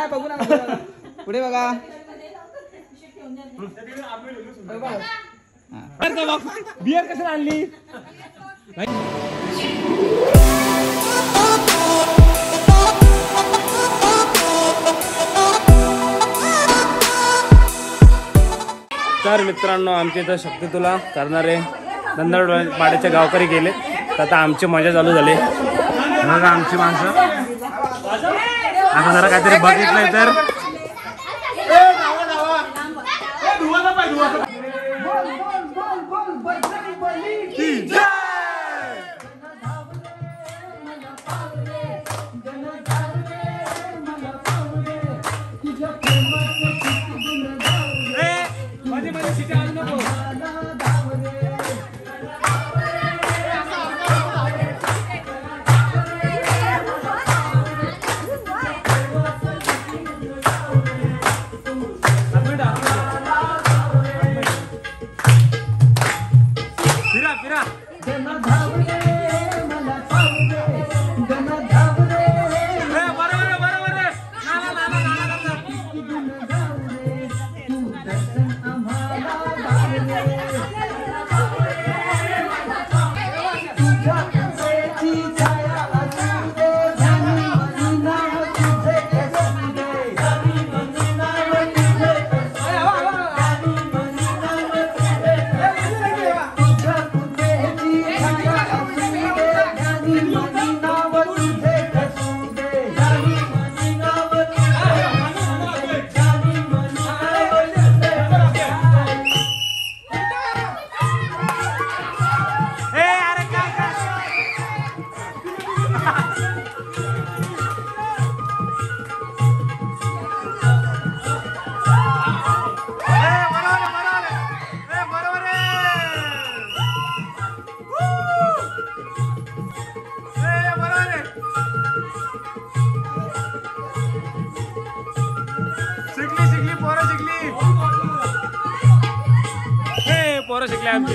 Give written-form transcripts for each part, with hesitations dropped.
बघा बघू नका पुढे बघा बियर कसं आणली तर मित्रांनो आमच्या इथं शक्ती तुला करणारे नंदरपाड्याचे गावकरी गेले तर आता आमची मजा चालू झाली बघा आमची माणसं आता जरा काहीतरी बघितलंय तर पोरं शिकले आमची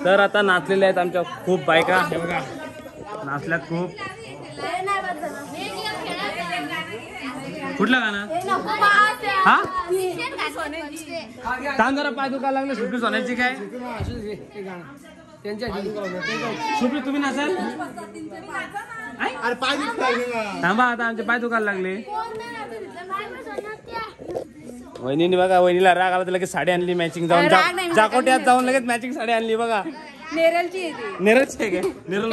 तर आता नाचलेल्या आहेत आमच्या खूप बायका हे बघा नाचल्यात खूप कुठलं गाणं हा थांब जरा पाय दुखायला लागले सुप्री सोन्याची काय सुप्री तुम्ही नाचाल थांबा आता आमचे पाय दुखायला लागले वहिनी बघा वहिनीला राग आला तर लगेच साडी आणली मॅचिंग जाऊन जाकोट्यात जाऊन लगेच मॅचिंग साडी आणली बघा नेरलची नेरलची आहे काय नेरल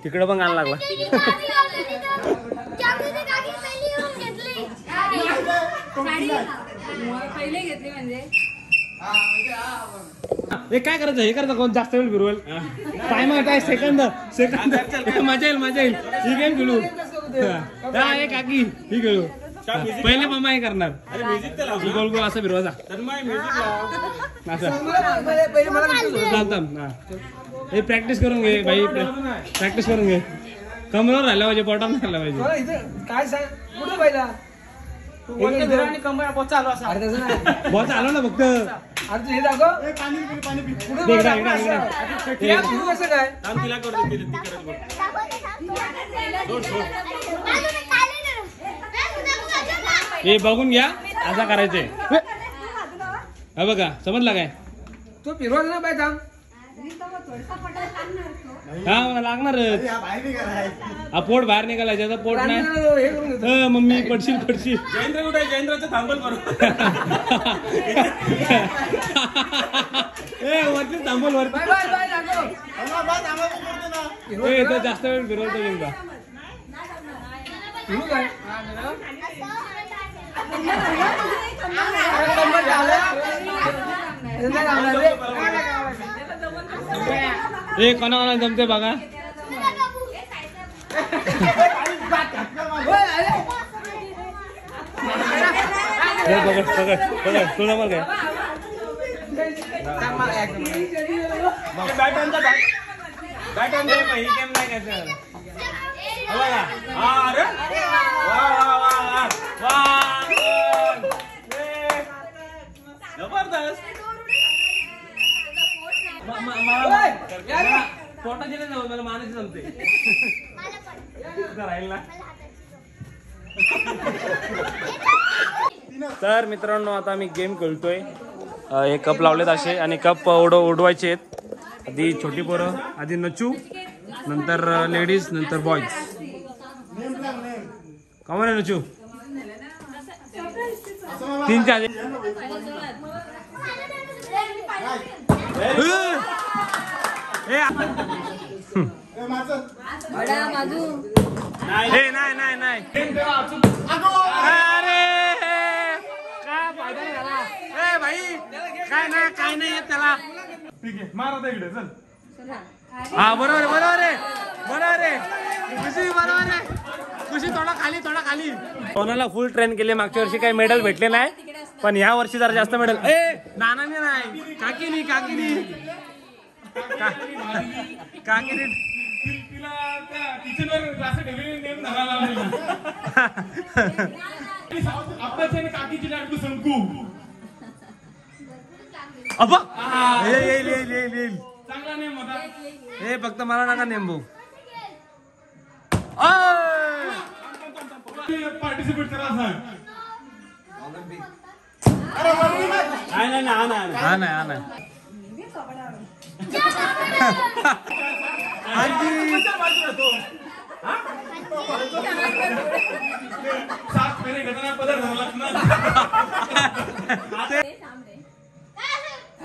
तिकडं पण आणायला लागला हे काय करायचं हे करायचं कोण जास्त वेळ फिरवल टाइम काय सेकंद सेकंद मजा येईल ही गेम खेळू काकी ही खेळू पहिले मम्मा हे करणार. गोल गोल असं फिरवायचा हे प्रॅक्टिस करून घे भाई, प्रॅक्टिस करून घे. कमरावर राहिला पाहिजे, पोटावर नाही राहिला पाहिजे. काय सांग कुठं पाहिला बहुत चालू ना फक्त. हे दाखव कसं काय हे बघून घ्या, असं करायचंय. हा बघा, समजला काय? तू फिरवायला ना पाहिजे. हा लागणार. हा पोट बाहेर निघाला, ज्याचा पोट नाही. मम्मी पडशील पडशील. जयेंद्र कुठे? जयेंद्रचं थांबल करू. वरती थांबल वरती. जास्त वेळ फिरवतो एकदा. कोणा कोणा जमते बघा. तुझा मग काय पोटाची नाही जमत, मला मानाची जमते. राहील ना. तर मित्रांनो, आता मी गेम खेळतोय. हे कप लावलेत असे, आणि कप उडवायचे आहेत. आधी छोटी पोरं, आधी नचू, नंतर लेडीज, नंतर बॉईज. कमन आहे नचू? 3 नाही. अरे काय फायदा नाही झाला. भाई काय नाही येत त्याला. ठीक आहे, मारा इकडे चल. हा बरोबर आहे. खुशी बरोबर आहे. खुशी थोडा खाली. कोणाला फुल ट्रेन केले. मागच्या वर्षी काही मेडल भेटले नाही, पण ह्या वर्षी जरा जास्त मेडल. नानाने नाही, काकीनी काकीची लाडू संकू. येईल चांगला नेम होता. हे फक्त मला नका नेमबू. पार्टिसिपेट करा. हा नाही.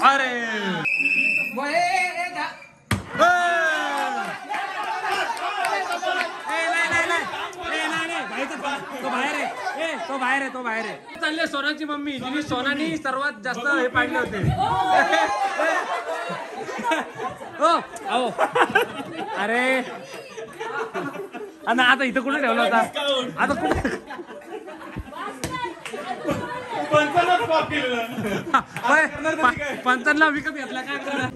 अरे तो बाहेर आहे. चालले सोनाची मम्मी, जिने सोनानी सर्वात जास्त हे पाडले होते. हो अरे आता इथं कुठे ठेवला होता? आता कुठे? 55 विकत घेतला काय करणार?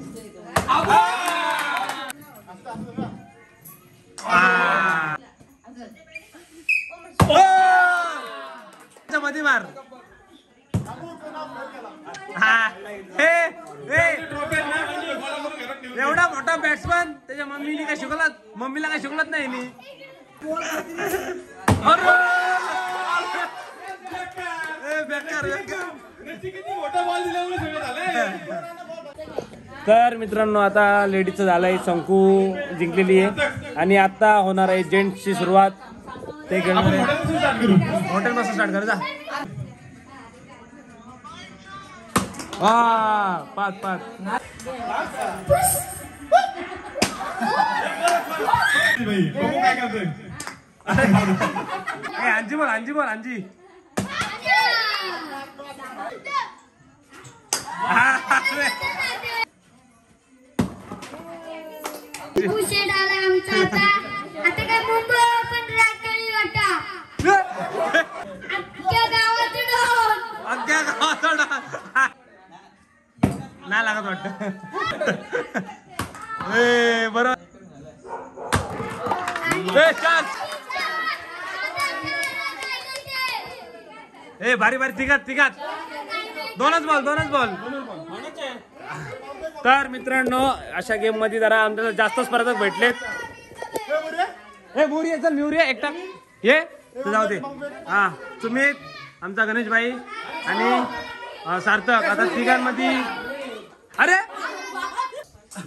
मध्ये मार. एवढा मोठा बॅट्समन, त्याच्या मम्मीने काय शिकवलं? मम्मीला काय शिकवलत नाही नी. तर मित्रांनो, आता लेडीजचं झालंय. शंकू जिंकलेली आहे, आणि आता होणार आहे जेंट्सची सुरुवात. ते हॉटेल पासून स्टार्ट कर जा. 5 अंजी बोल अंजी. आता काय मुंबई पण राजकारणी वाटा. लागत वाटत. बरोबर. ए भारी भारी तिघात दोनच बॉल. तर मित्रांनो अशा गेम मध्ये जरा आमच्या जास्त स्पर्धक भेटलेत. हे मोरी चल म्युरी एकटा ये जाऊ दे. हा तुम्ही आमचा गणेश भाई आणि सार्थक आता तिघांमध्ये. अरे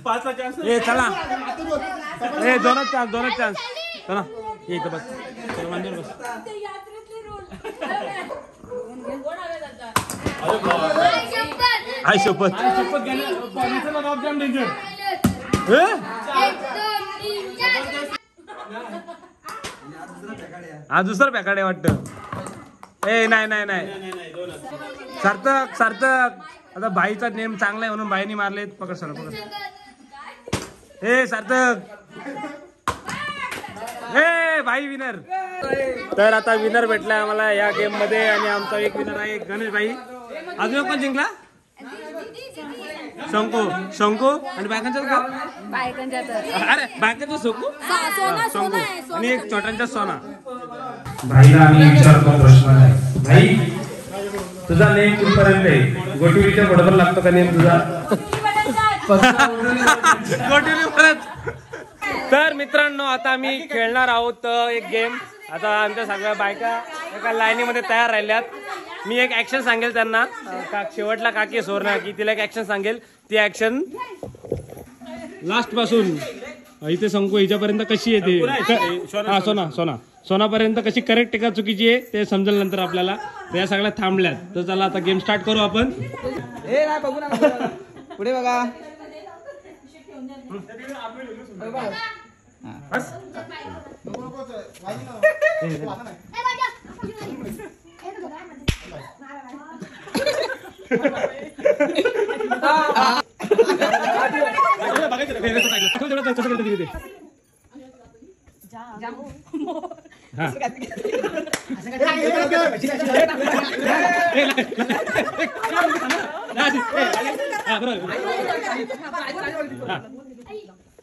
5चा चान्स. ए चला ए दोनच चान्स चला इथं बस मंदिर बस. आई शपथ हा दुसरा पॅकाड आहे वाटतं. ए नाही सार्थक आता भाईचा नेम चांगला आहे म्हणून भाईनी मारले. पकड सर पकड. ए सार्थक ए भाई विनर. तर आता विनर भेटलाय आम्हाला या गेम मध्ये आणि आमचा एक विनर आहे गणेश भाई. अजून कोण जिंकला? शंकू आणि बायकांच्या अरे बायकांचा शंकू आणि एक छोट्यांचा सोना. भाईला आम्ही विचारतो प्रश्न आहे. भाई तुझा नेम कुठपर्यंत आहे? गोटिवलीच्या बरोबर लागतो का नेम तुझा? गोटिवली परत. तर मित्रांनो आता आम्ही खेळणार आहोत एक गेम. आता आमच्या सगळ्या बायका एका लाईनीमध्ये तयार राहिल्यात. मी एक ऍक्शन सांगेल त्यांना. शेवटला काकी सोरणार की तिला एक ऍक्शन सांगेल. ती ऍक्शन लास्ट पासून इथे शंकू हिच्यापर्यंत कशी येते सोनापर्यंत कशी करेक्ट आहे का चुकीची आहे ते समजेल नंतर आपल्याला. त्या सगळ्या थांबल्यात. तर चला आता गेम स्टार्ट करू आपण. बघू ना पुढे बघा.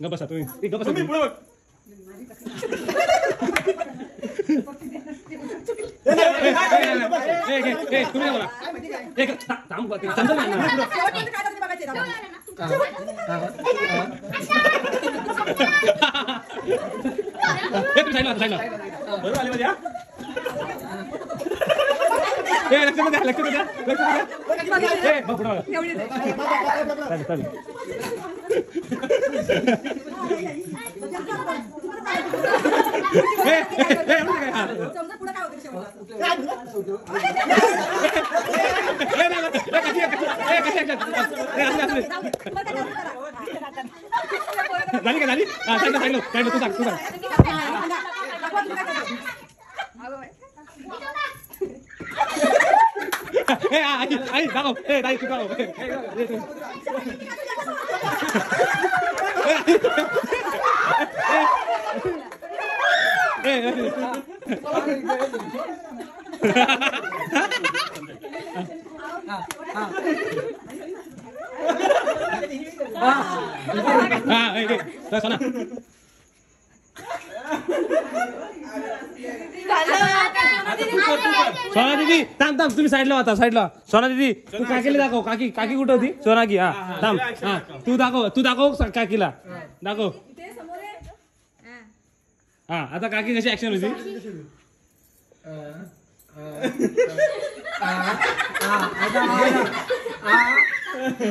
बसा तुम्ही बघा. झाली तू सांग आई दाखव. ताई तू दाखव. सोना सोना दीदी थांब तुम्ही साईडला होता. सोना दीदी तू काकीला दाखव. काकी कुठं होती? सोना की. हा थांब. हा तू दाखव काकीला दाखव. हा आता काकी कशी ऍक्शन होती?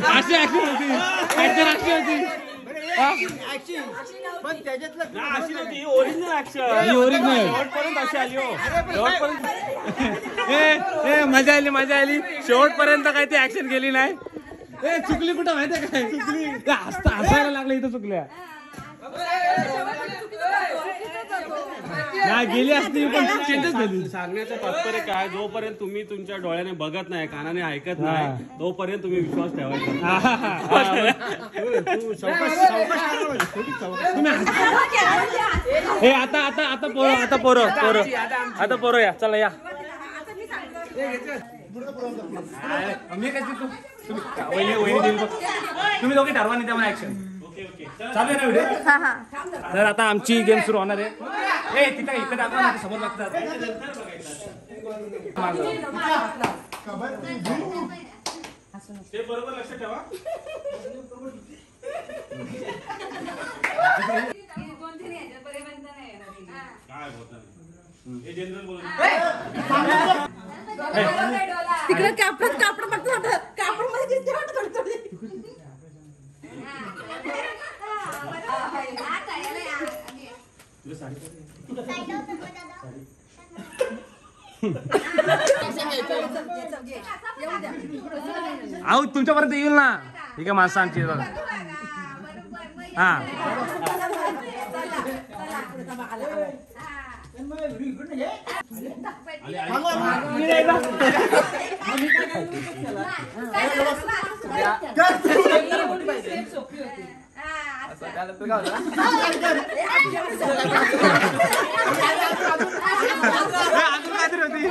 अशी ऍक्शन होती. मजा आली शेवटपर्यंत काही ती ऍक्शन केली नाही. चुकली कुठं माहितीये काय? हसायला लागलं इथं चुकल्या. नाही गेली असती पण चेंजच झाली. सांगण्याचं तात्पर्य काय? जोपर्यंत तुम्ही तुमच्या डोळ्याने बघत नाही कानाने ऐकत नाही तोपर्यंत तुम्ही विश्वास ठेवायचा. आता पोरं या चला या. मी काय तुम्ही दोघे ठरवा नाही त्यामुळे ऍक्शन चालू आहे ना व्हिडिओ. तर आता आमची गेम सुरू होणार आहे. ए तिथे इकडे दाखवा ना, समोर बघतात. ते बरोबर लक्षात ठेवा. तिकडे कापड बघतो कापड मध्ये आहो तुमच्यापर्यंत येईल ना. ठीक आहे माणसं आमची बघा. हा अजून काहीतरी होती.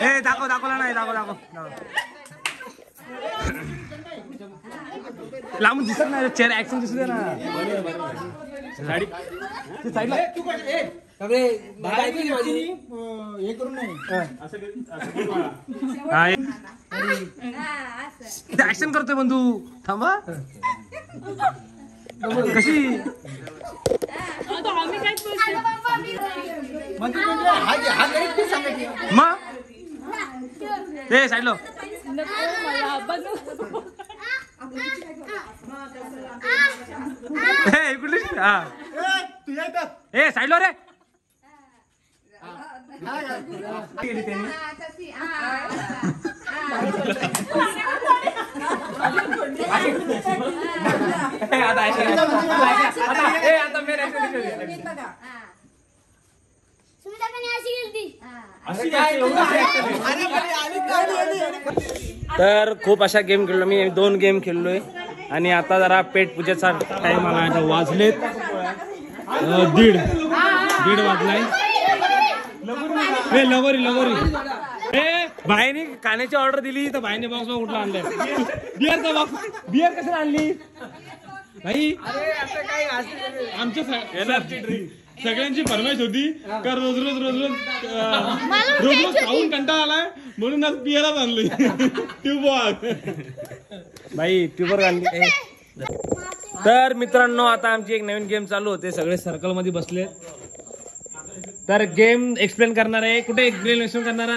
ए दाखवला नाही. दाखव लांबून दिसत नाही. चेहरा ऍक्शन दिसू दे ना. साडी साईडला ऍक्शन करतोय बंधू. थांबा कशी मग साईडलो कुठली ए साईडलो रे. तर खूप अशा गेम खेळलो मी. 2 गेम खेळलोय आणि आता जरा पेट पूजेचा टाइम आला. वाजलेत 1:30 वाजलाय. लगोरी ए भाईने काण्याची ऑर्डर दिली तर भाईने बॉक्स कुठला आणलाय. बिअरचा बॉक्स. बिअर कशाला आणली भाई. आमच्या सगळ्यांची फरमाईश होती का रोज खाऊन कंटाळा आलाय म्हणून आज बिअरच आणली. भाई ट्यूबर आणली. तर मित्रांनो आता आमची एक नवीन गेम चालू होते. सगळे सर्कल मध्ये बसले. तर गेम एक्सप्लेन करणार आहे. कुठे एक्सप्लेन करणारा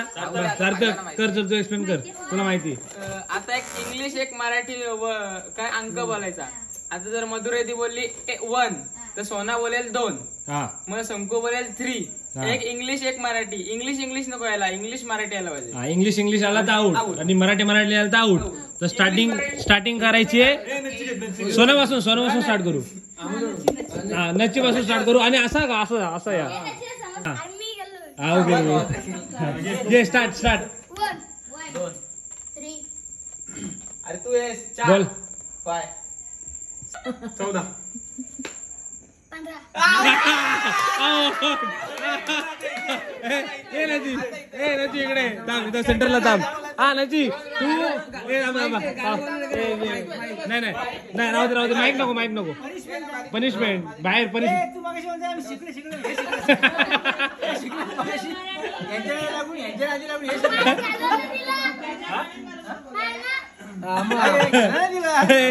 सार्थक कर. चल तू एक्सप्लेन कर. तुला माहिती आता एक इंग्लिश एक मराठी काय अंक बोलायचा. आता जर मधुरेदी बोलली 1 तर सोना बोलेल 2. मग शंकू बोलेल 3. एक इंग्लिश एक मराठी. इंग्लिश नको यायला. इंग्लिश मराठी यायला पाहिजे. इंग्लिश आला तर आउट आणि मराठी आला तर आउट. तर स्टार्टिंग करायची आहे. सोन्यापासून स्टार्ट करू. नच्ची पासून स्टार्ट करू. आणि असा का असं या ओके स्टार्ट 1 2 3. अरे तू बोल. 5 14 नची इकडे थांब. सेंटरला थांब. हा नची तू नाही राहू दे. माईक नको. पनिशमेंट बाहेर.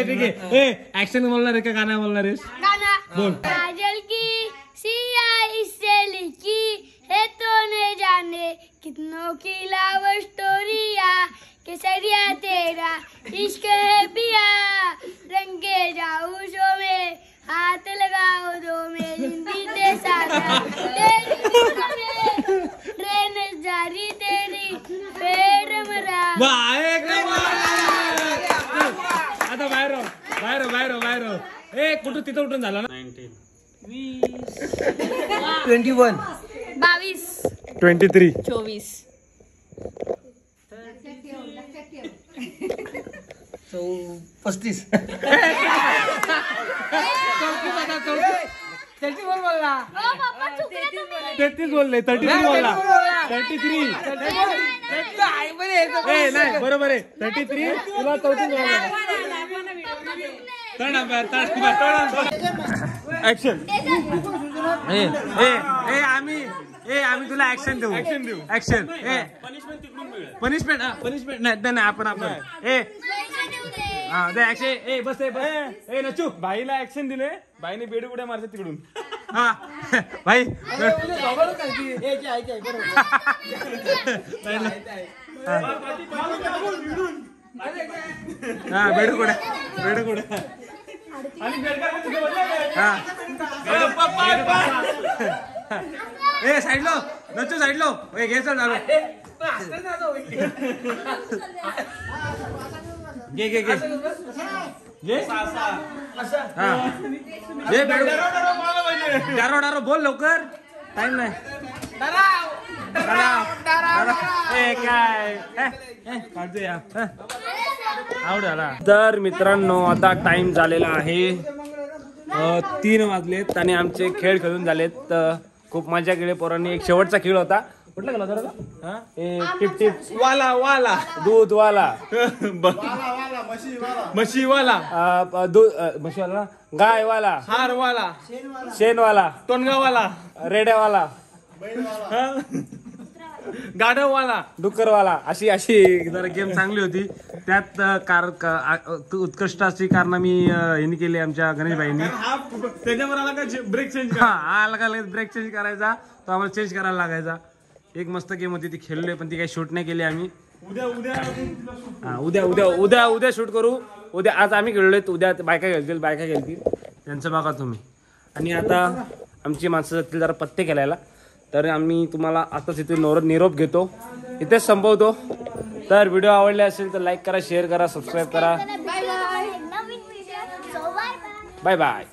ठीक आहे. ऍक्शन बोलणार आहे का गाणं बोलणार आहेस. बोल. काजल की सियाही से लिखी है तो न जाने कितनों की लव स्टोरिया केसरिया तेरा इश्क है पिया रंगे जाऊं शो में हाथ लगाओ दो में हिंदी ते सारा ट्रेन जारी तेरी पेड़ मरा. आता बाहेर ए कुठं तिथं उठून झाला ना. 21 22 23 24 35 त्याची बोल बोलला ओ पप्पा चुकलं तुम्ही 33 बोलले 33 बोलला 33 नाही बरोबर आहे 33 तुला 34 ऍक्शन आम्ही तुला ऍक्शन देऊ ऍक्शन पनिशमेंट नाही आपण दे ऍक्शन बस नचू भाईला ऍक्शन दिले भाईने बेडू कुठे मारते तिकडून हा भाई हा बेडू कुठे साइड लो नचू साइड लो घे चल डारो बोल लवकर टाइम नाही तर मित्रांनो आता टाइम झालेला आहे 3 वाजलेत आणि आमचे खेळ खेळून झालेत. तर खूप मजा केली पोरांनी. एक शेवटचा खेळ होता कुठला गेला होता टिप टिप वाला दूध वाला म्हशीवाला म्हशीवाला गायवाला हारवाला शेणवाला टोनगावाला रेड्यावाला गाढववाला डुकरवाला अशी जरा गेम चांगली होती. त्यात उत्कृष्ट अशी कारण मी यांनी केली आमच्या गणेश भाईंनी. त्याच्यावर आला का ब्रेक चेंज ब्रेक चेंज करायचा तो आम्हाला चेंज करायला लागायचा. एक मस्त गेम होती ती खेळलोय पण ती काही शूट नाही केली आम्ही. उद्या शूट करू. उद्या आज आम्ही खेळलोय उद्या बायका खेळतील त्यांचं बघा तुम्ही. आणि आता आमची माणसं जातील जरा पत्ते खेळायला. तर आम्ही तुम्हाला आताच इथे निरोप घेतो इथेच संपवतो. तर व्हिडिओ आवडले असेल तर लाईक करा शेअर करा सबस्क्राईब करा. नवीन व्हिडिओ बाय बाय.